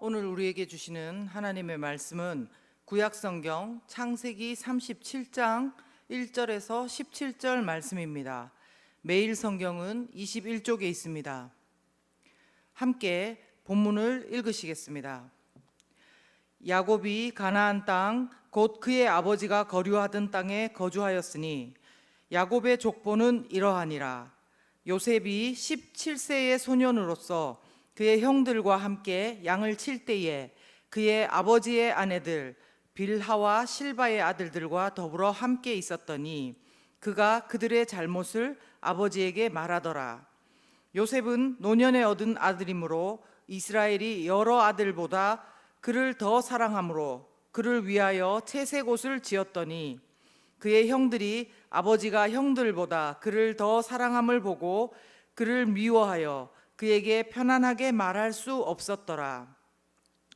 오늘 우리에게 주시는 하나님의 말씀은 구약성경 창세기 37장 1절에서 17절 말씀입니다. 매일 성경은 21쪽에 있습니다. 함께 본문을 읽으시겠습니다. 야곱이 가나안 땅 곧 그의 아버지가 거류하던 땅에 거주하였으니 야곱의 족보는 이러하니라. 요셉이 17세의 소년으로서 그의 형들과 함께 양을 칠 때에 그의 아버지의 아내들 빌하와 실바의 아들들과 더불어 함께 있었더니 그가 그들의 잘못을 아버지에게 말하더라. 요셉은 노년에 얻은 아들이므로 이스라엘이 여러 아들보다 그를 더 사랑하므로 그를 위하여 채색옷을 지었더니 그의 형들이 아버지가 형들보다 그를 더 사랑함을 보고 그를 미워하여 그에게 편안하게 말할 수 없었더라.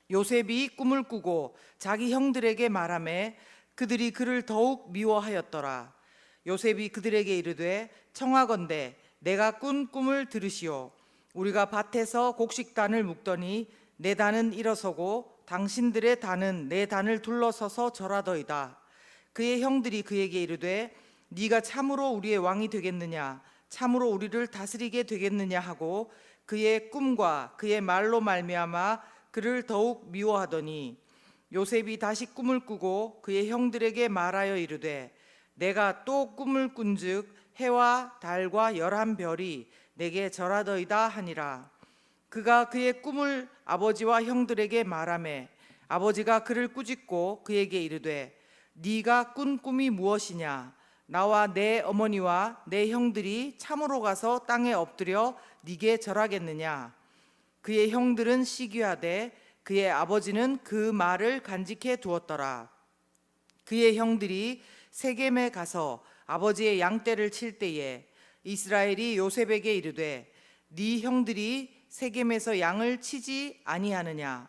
요셉이 꿈을 꾸고 자기 형들에게 말하매 그들이 그를 더욱 미워하였더라. 요셉이 그들에게 이르되 청하건대 내가 꾼 꿈을 들으시오. 우리가 밭에서 곡식단을 묶더니 내 단은 일어서고 당신들의 단은 내 단을 둘러서서 절하더이다. 그의 형들이 그에게 이르되 네가 참으로 우리의 왕이 되겠느냐, 참으로 우리를 다스리게 되겠느냐 하고 그의 꿈과 그의 말로 말미암아 그를 더욱 미워하더니 요셉이 다시 꿈을 꾸고 그의 형들에게 말하여 이르되 내가 또 꿈을 꾼즉 해와 달과 11별이 내게 절하더이다 하니라. 그가 그의 꿈을 아버지와 형들에게 말하매 아버지가 그를 꾸짖고 그에게 이르되 네가 꾼 꿈이 무엇이냐? 나와 내 어머니와 내 형들이 참으로 가서 땅에 엎드려 네게 절하겠느냐? 그의 형들은 시기하되 그의 아버지는 그 말을 간직해 두었더라. 그의 형들이 세겜에 가서 아버지의 양떼를 칠 때에 이스라엘이 요셉에게 이르되 네 형들이 세겜에서 양을 치지 아니하느냐?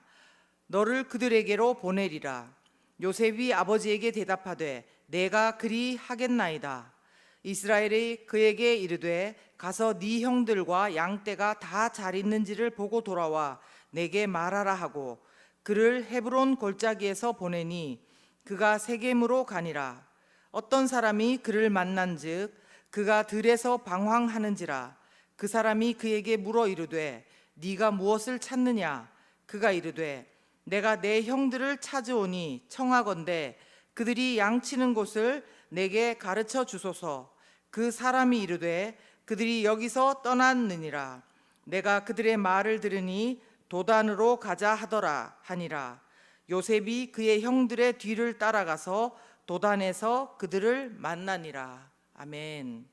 너를 그들에게로 보내리라. 요셉이 아버지에게 대답하되 내가 그리 하겠나이다. 이스라엘이 그에게 이르되 가서 네 형들과 양떼가 다 잘 있는지를 보고 돌아와 내게 말하라 하고 그를 헤브론 골짜기에서 보내니 그가 세겜으로 가니라. 어떤 사람이 그를 만난즉 그가 들에서 방황하는지라. 그 사람이 그에게 물어 이르되 네가 무엇을 찾느냐? 그가 이르되 내가 내 형들을 찾으오니 청하건대 그들이 양치는 곳을 내게 가르쳐 주소서. 그 사람이 이르되 그들이 여기서 떠났느니라. 내가 그들의 말을 들으니 도단으로 가자 하더라 하니라. 요셉이 그의 형들의 뒤를 따라가서 도단에서 그들을 만나니라. 아멘.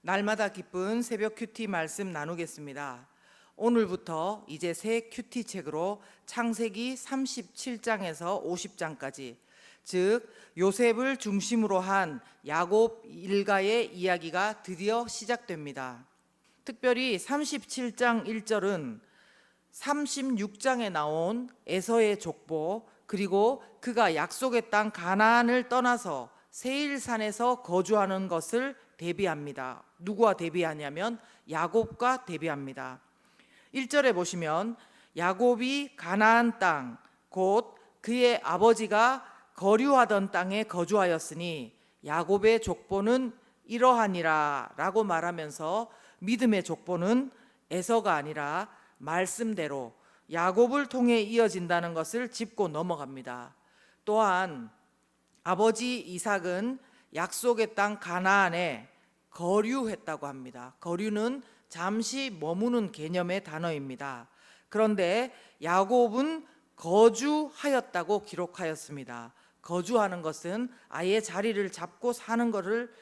날마다 기쁜 새벽 큐티 말씀 나누겠습니다. 오늘부터 이제 새 큐티 책으로 창세기 37장에서 50장까지, 즉 요셉을 중심으로 한 야곱 일가의 이야기가 드디어 시작됩니다. 특별히 37장 1절은 36장에 나온 에서의 족보, 그리고 그가 약속의 땅 가나안을 떠나서 세일산에서 거주하는 것을 대비합니다. 누구와 대비하냐면 야곱과 대비합니다. 1절에 보시면 야곱이 가나안 땅 곧 그의 아버지가 거류하던 땅에 거주하였으니 야곱의 족보는 이러하니라 라고 말하면서 믿음의 족보는 에서가 아니라 말씀대로 야곱을 통해 이어진다는 것을 짚고 넘어갑니다. 또한 아버지 이삭은 약속의 땅 가나안에 거류했다고 합니다. 거류는 잠시 머무는 개념의 단어입니다. 그런데 야곱은 거주하였다고 기록하였습니다. 거주하는 것은 아예 자리를 잡고 사는 것을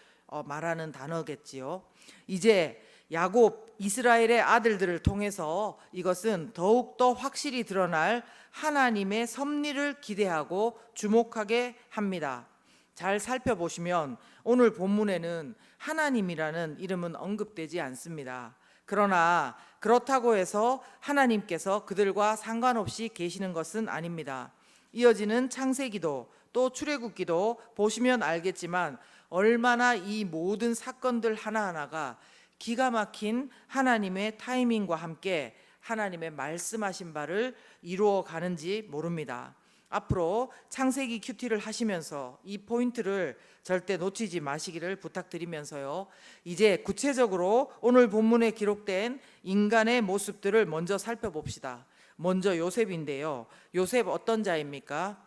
말하는 단어겠지요. 이제 야곱 이스라엘의 아들들을 통해서 이것은 더욱더 확실히 드러날 하나님의 섭리를 기대하고 주목하게 합니다. 잘 살펴보시면 오늘 본문에는 하나님이라는 이름은 언급되지 않습니다. 그러나 그렇다고 해서 하나님께서 그들과 상관없이 계시는 것은 아닙니다. 이어지는 창세기도 또 출애굽기도 보시면 알겠지만 얼마나 이 모든 사건들 하나하나가 기가 막힌 하나님의 타이밍과 함께 하나님의 말씀하신 바를 이루어 가는지 모릅니다. 앞으로 창세기 큐티를 하시면서 이 포인트를 절대 놓치지 마시기를 부탁드리면서요. 이제 구체적으로 오늘 본문에 기록된 인간의 모습들을 먼저 살펴봅시다. 먼저 요셉인데요. 요셉 어떤 자입니까?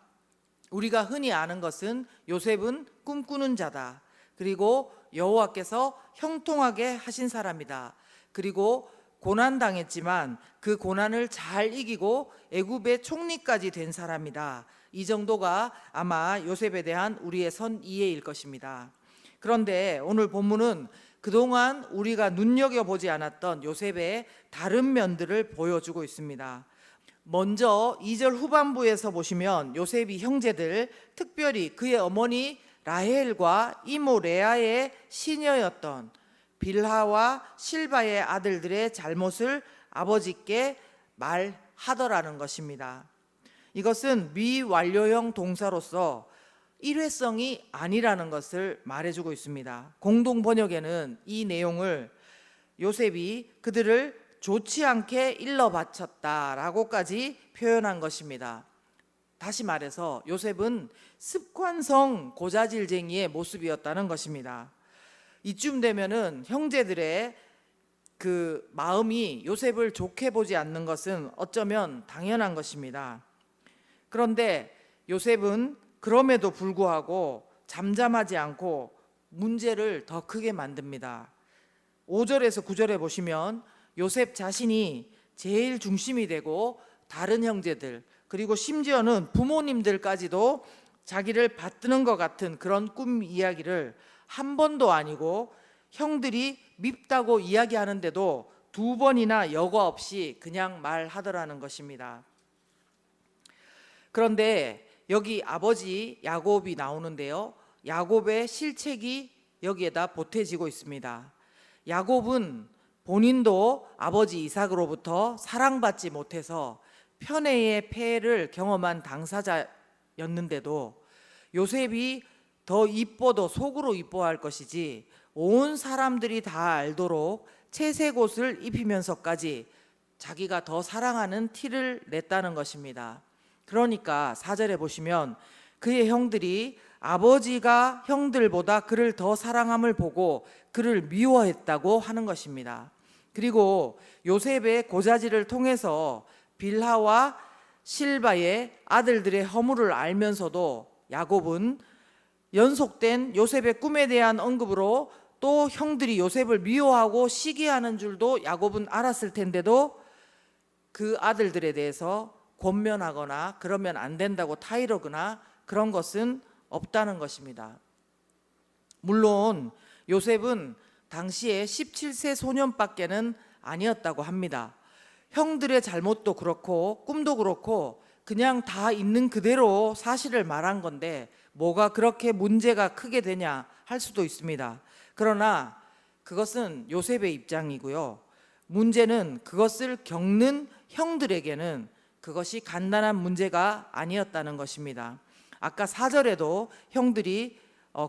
우리가 흔히 아는 것은 요셉은 꿈꾸는 자다. 그리고 여호와께서 형통하게 하신 사람이다. 그리고 고난당했지만 그 고난을 잘 이기고 애굽의 총리까지 된 사람이다. 이 정도가 아마 요셉에 대한 우리의 선이해일 것입니다. 그런데 오늘 본문은 그동안 우리가 눈여겨보지 않았던 요셉의 다른 면들을 보여주고 있습니다. 먼저 2절 후반부에서 보시면 요셉이 형제들, 특별히 그의 어머니 라헬과 이모 레아의 시녀였던 빌하와 실바의 아들들의 잘못을 아버지께 말하더라는 것입니다. 이것은 미완료형 동사로서 일회성이 아니라는 것을 말해주고 있습니다. 공동 번역에는 이 내용을 요셉이 그들을 좋지 않게 일러 바쳤다라고까지 표현한 것입니다. 다시 말해서 요셉은 습관성 고자질쟁이의 모습이었다는 것입니다. 이쯤 되면은 형제들의 그 마음이 요셉을 좋게 보지 않는 것은 어쩌면 당연한 것입니다. 그런데 요셉은 그럼에도 불구하고 잠잠하지 않고 문제를 더 크게 만듭니다. 5절에서 9절에 보시면 요셉 자신이 제일 중심이 되고 다른 형제들 그리고 심지어는 부모님들까지도 자기를 받드는 것 같은 그런 꿈 이야기를 한 번도 아니고 형들이 밉다고 이야기하는데도 2번이나 여과 없이 그냥 말하더라는 것입니다. 그런데 여기 아버지 야곱이 나오는데요. 야곱의 실책이 여기에다 보태지고 있습니다. 야곱은 본인도 아버지 이삭으로부터 사랑받지 못해서 편애의 폐해를 경험한 당사자였는데도 요셉이 더 이뻐도 속으로 이뻐할 것이지 온 사람들이 다 알도록 채색 옷을 입히면서까지 자기가 더 사랑하는 티를 냈다는 것입니다. 그러니까 4절에 보시면 그의 형들이 아버지가 형들보다 그를 더 사랑함을 보고 그를 미워했다고 하는 것입니다. 그리고 요셉의 고자질을 통해서 빌하와 실바의 아들들의 허물을 알면서도 야곱은 연속된 요셉의 꿈에 대한 언급으로 또 형들이 요셉을 미워하고 시기하는 줄도 야곱은 알았을 텐데도 그 아들들에 대해서 권면하거나 그러면 안 된다고 타이르거나 그런 것은 없다는 것입니다. 물론 요셉은 당시에 17세 소년밖에는 아니었다고 합니다. 형들의 잘못도 그렇고 꿈도 그렇고 그냥 다 있는 그대로 사실을 말한 건데 뭐가 그렇게 문제가 크게 되냐 할 수도 있습니다. 그러나 그것은 요셉의 입장이고요. 문제는 그것을 겪는 형들에게는 그것이 간단한 문제가 아니었다는 것입니다. 아까 4절에도 형들이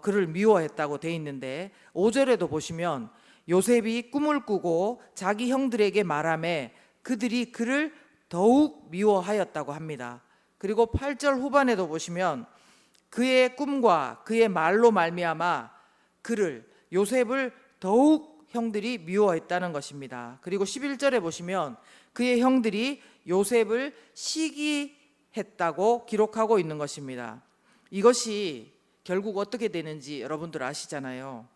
그를 미워했다고 돼 있는데 5절에도 보시면 요셉이 꿈을 꾸고 자기 형들에게 말하며 그들이 그를 더욱 미워하였다고 합니다. 그리고 8절 후반에도 보시면 그의 꿈과 그의 말로 말미암아 그를 요셉을 더욱 형들이 미워했다는 것입니다. 그리고 11절에 보시면 그의 형들이 요셉을 시기했다고 기록하고 있는 것입니다. 이것이 결국 어떻게 되는지 여러분들 아시잖아요.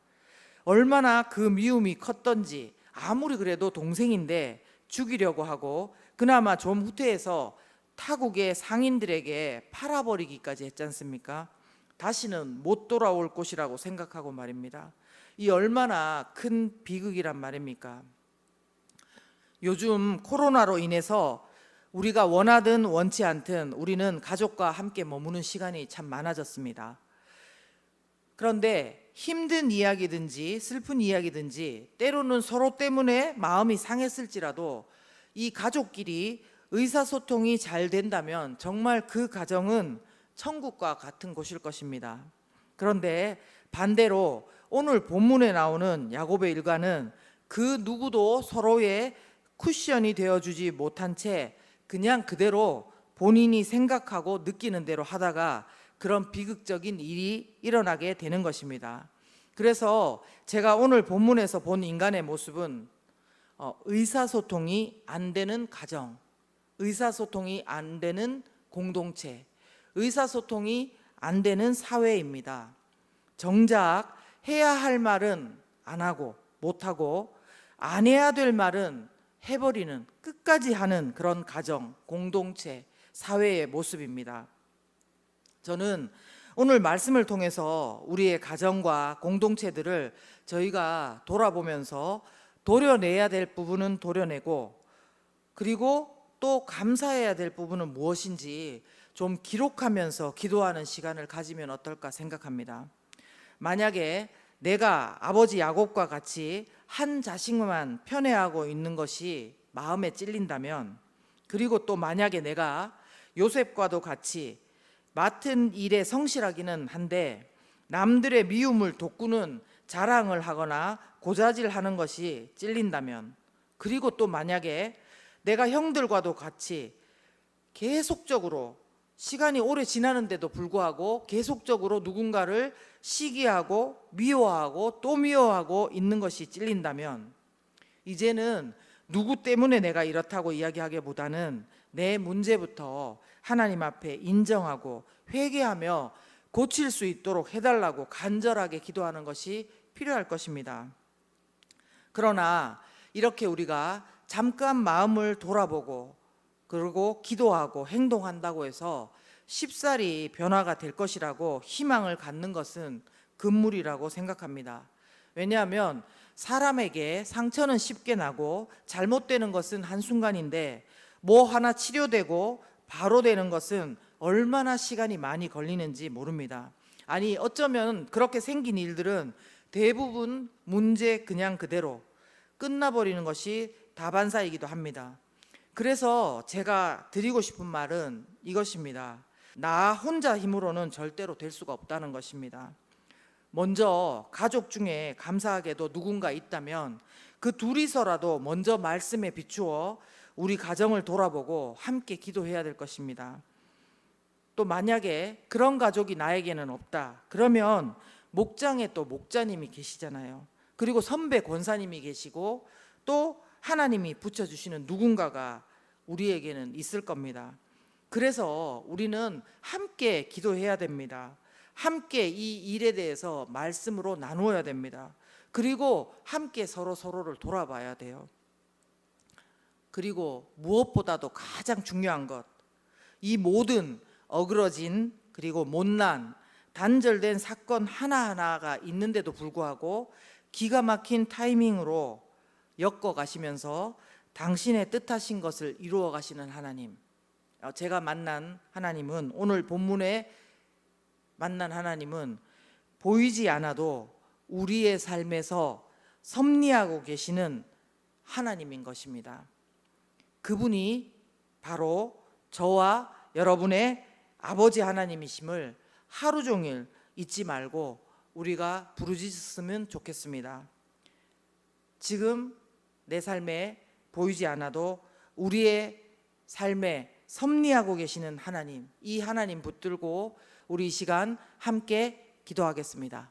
얼마나 그 미움이 컸던지 아무리 그래도 동생인데 죽이려고 하고 그나마 좀 후퇴해서 타국의 상인들에게 팔아버리기까지 했지 않습니까? 다시는 못 돌아올 곳이라고 생각하고 말입니다. 이 얼마나 큰 비극이란 말입니까? 요즘 코로나로 인해서 우리가 원하든 원치 않든 우리는 가족과 함께 머무는 시간이 참 많아졌습니다. 그런데 힘든 이야기든지 슬픈 이야기든지 때로는 서로 때문에 마음이 상했을지라도 이 가족끼리 의사소통이 잘 된다면 정말 그 가정은 천국과 같은 곳일 것입니다. 그런데 반대로 오늘 본문에 나오는 야곱의 일가는 그 누구도 서로의 쿠션이 되어주지 못한 채 그냥 그대로 본인이 생각하고 느끼는 대로 하다가 그런 비극적인 일이 일어나게 되는 것입니다. 그래서 제가 오늘 본문에서 본 인간의 모습은 의사소통이 안 되는 가정, 의사소통이 안 되는 공동체, 의사소통이 안 되는 사회입니다. 정작 해야 할 말은 안 하고 못하고 안 해야 될 말은 해버리는, 끝까지 하는 그런 가정, 공동체, 사회의 모습입니다. 저는 오늘 말씀을 통해서 우리의 가정과 공동체들을 저희가 돌아보면서 도려내야 될 부분은 도려내고, 그리고 또 감사해야 될 부분은 무엇인지 좀 기록하면서 기도하는 시간을 가지면 어떨까 생각합니다. 만약에 내가 아버지 야곱과 같이 한 자식만 편애하고 있는 것이 마음에 찔린다면, 그리고 또 만약에 내가 요셉과도 같이 맡은 일에 성실하기는 한데 남들의 미움을 돋구는 자랑을 하거나 고자질하는 것이 찔린다면, 그리고 또 만약에 내가 형들과도 같이 계속적으로 시간이 오래 지나는데도 불구하고 계속적으로 누군가를 시기하고 미워하고 또 미워하고 있는 것이 찔린다면, 이제는 누구 때문에 내가 이렇다고 이야기하기보다는 내 문제부터 하나님 앞에 인정하고 회개하며 고칠 수 있도록 해달라고 간절하게 기도하는 것이 필요할 것입니다. 그러나 이렇게 우리가 잠깐 마음을 돌아보고 그리고 기도하고 행동한다고 해서 쉽사리 변화가 될 것이라고 희망을 갖는 것은 금물이라고 생각합니다. 왜냐하면 사람에게 상처는 쉽게 나고 잘못되는 것은 한순간인데 뭐 하나 치료되고 바로 되는 것은 얼마나 시간이 많이 걸리는지 모릅니다. 아니, 어쩌면 그렇게 생긴 일들은 대부분 문제 그냥 그대로 끝나버리는 것이 다반사이기도 합니다. 그래서 제가 드리고 싶은 말은 이것입니다. 나 혼자 힘으로는 절대로 될 수가 없다는 것입니다. 먼저 가족 중에 감사하게도 누군가 있다면 그 둘이서라도 먼저 말씀에 비추어 우리 가정을 돌아보고 함께 기도해야 될 것입니다. 또 만약에 그런 가족이 나에게는 없다, 그러면 목장에 또 목자님이 계시잖아요. 그리고 선배 권사님이 계시고 또 하나님이 붙여주시는 누군가가 우리에게는 있을 겁니다. 그래서 우리는 함께 기도해야 됩니다. 함께 이 일에 대해서 말씀으로 나누어야 됩니다. 그리고 함께 서로를 돌아봐야 돼요. 그리고 무엇보다도 가장 중요한 것, 이 모든 어그러진 그리고 못난 단절된 사건 하나하나가 있는데도 불구하고 기가 막힌 타이밍으로 엮어가시면서 당신의 뜻하신 것을 이루어 가시는 하나님, 제가 만난 하나님은, 오늘 본문에 만난 하나님은 보이지 않아도 우리의 삶에서 섭리하고 계시는 하나님인 것입니다. 그분이 바로 저와 여러분의 아버지 하나님이심을 하루 종일 잊지 말고 우리가 부르짖었으면 좋겠습니다. 지금 내 삶에 보이지 않아도 우리의 삶에 섭리하고 계시는 하나님, 이 하나님 붙들고 우리 이 시간 함께 기도하겠습니다.